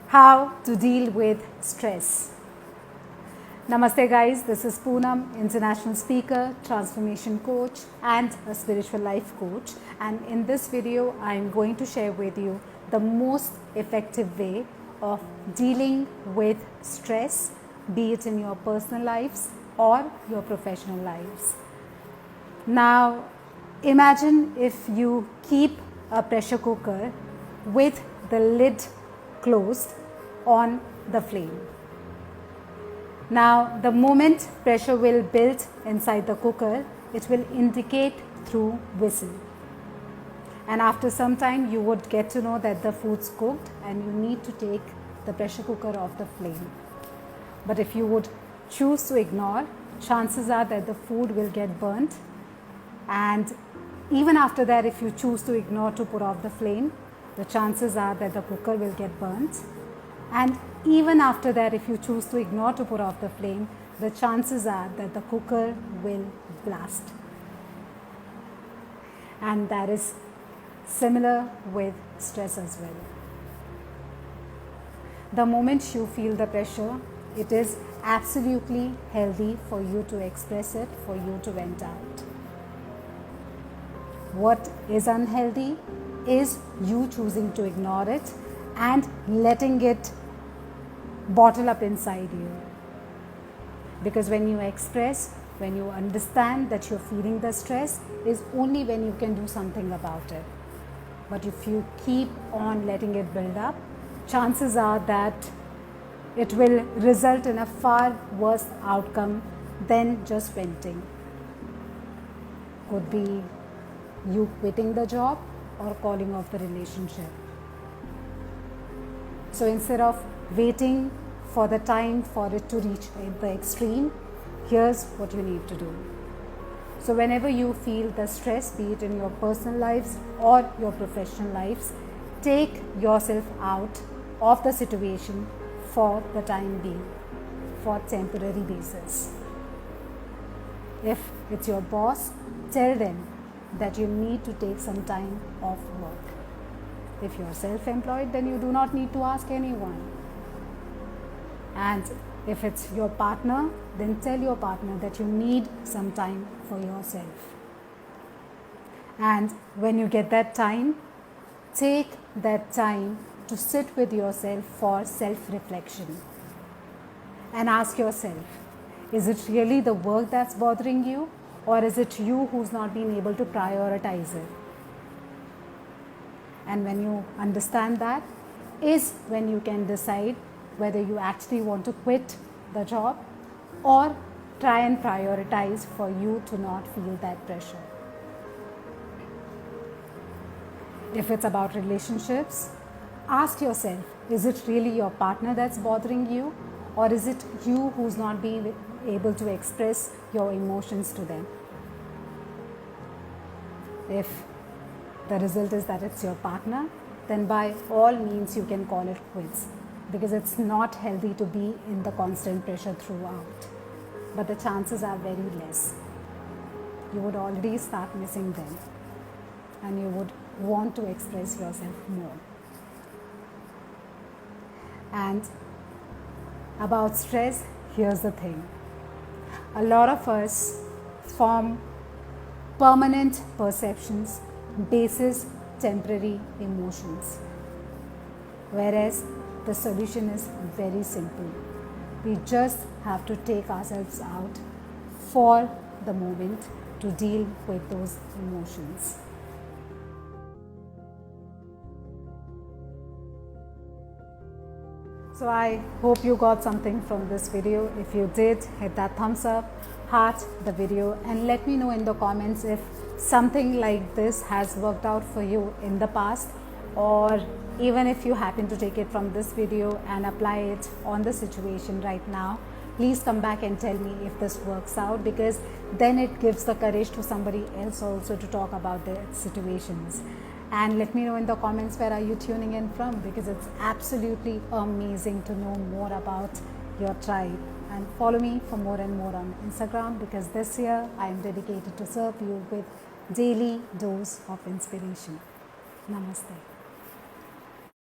How to deal with stress. Namaste guys, this is Poonam, international speaker, transformation coach and a spiritual life coach, and in this video I am going to share with you the most effective way of dealing with stress, be it in your personal lives or your professional lives. Now imagine if you keep a pressure cooker with the lid closed on the flame. Now the moment pressure will build inside the cooker, it will indicate through whistle, and after some time you would get to know that the food's cooked and you need to take the pressure cooker off the flame. But if you would choose to ignore, chances are that the food will get burnt, and even after that if you choose to ignore to put off the flame, the chances are that the cooker will get burnt, and even after that if you choose to ignore to put off the flame, the chances are that the cooker will blast. And that is similar with stress as well. The moment you feel the pressure, it is absolutely healthy for you to express it, for you to vent out. What is unhealthy is you choosing to ignore it and letting it bottle up inside you. Because when you express, when you understand that you're feeling the stress, is only when you can do something about it. But if you keep on letting it build up, chances are that it will result in a far worse outcome than just venting. Could be you quitting the job or calling off the relationship. So instead of waiting for the time for it to reach the extreme, here's what you need to do. So whenever you feel the stress, be it in your personal lives or your professional lives, take yourself out of the situation for the time being, for temporary basis. If it's your boss, tell them that you need to take some time off work. If you are self-employed, then you do not need to ask anyone. And if it's your partner, then tell your partner that you need some time for yourself. And when you get that time, take that time to sit with yourself for self-reflection and ask yourself, is it really the work that's bothering you, or is it you who's not been able to prioritize it? And when you understand that, is when you can decide whether you actually want to quit the job or try and prioritize for you to not feel that pressure. If it's about relationships, ask yourself, is it really your partner that's bothering you, or is it you who's not being able to express your emotions to them? If the result is that it's your partner, then by all means you can call it quits, because it's not healthy to be in the constant pressure throughout. But the chances are very less. You would already start missing them and you would want to express yourself more. And about stress, here's the thing. A lot of us form permanent perceptions basis temporary emotions, whereas the solution is very simple. We just have to take ourselves out for the moment to deal with those emotions. So I hope you got something from this video. If you did, hit that thumbs up, heart the video, and let me know in the comments if something like this has worked out for you in the past, or even if you happen to take it from this video and apply it on the situation right now. Please come back and tell me if this works out, because then it gives the courage to somebody else also to talk about their situations. And let me know in the comments, where are you tuning in from, because it's absolutely amazing to know more about your tribe. And follow me for more and more on Instagram, because this year I am dedicated to serve you with daily dose of inspiration. Namaste.